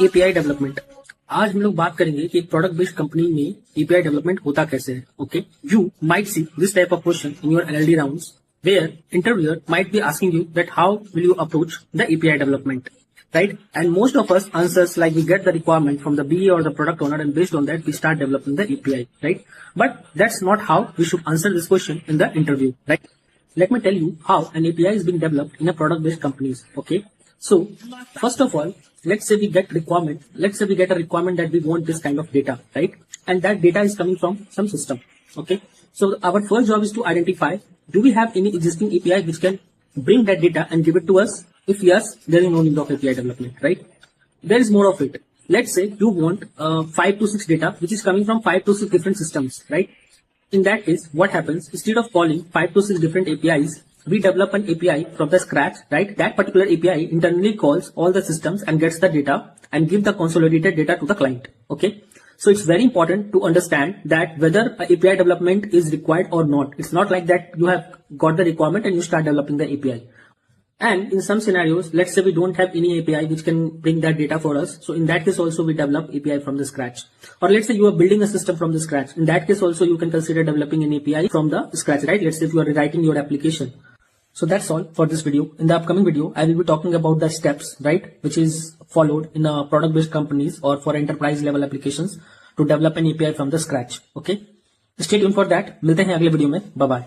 API development. आज हम लोग बात करेंगे कि एक प्रोडक्ट बेस्ड कंपनी में एपीआई डेवलपमेंट होता कैसे है। Okay, you might see this type of question in your LLD rounds where interviewer might be asking you that how will you approach the API development, right? And most of us answers like we get the requirement from the BA or the product owner, and based on that we start developing the API, right? But that's not how we should answer this question in the interview, right? Let me tell you how an API is being developed in a product based companies. Okay, so first of all, let's say we get a requirement that we want this kind of data, right? And that data is coming from some system. Okay, so our first job is to identify, do we have any existing API which can bring that data and give it to us? If yes, there is no need of API development, right? There is more of it. Let's say you want 5 to 6 data which is coming from 5 to 6 different systems, right? In that case, what happens, instead of calling 5 to 6 different APIs, we develop an API from the scratch, right? That particular API internally calls all the systems and gets the data and give the consolidated data to the client. Okay, so it's very important to understand that whether API development is required or not. It's not like that you have got the requirement and you start developing the API. And in some scenarios, let's say we don't have any API which can bring that data for us. So in that case also we develop API from the scratch. Or let's say you are building a system from the scratch. In that case also you can consider developing an API from the scratch, right? Let's say if you are writing your application. So that's all for this video. In the upcoming video, I will be talking about the steps, right, which is followed in a product-based companies or for enterprise level applications to develop an API from the scratch. Okay, stay tuned for that. मिलते हैं अगले video में. Bye bye.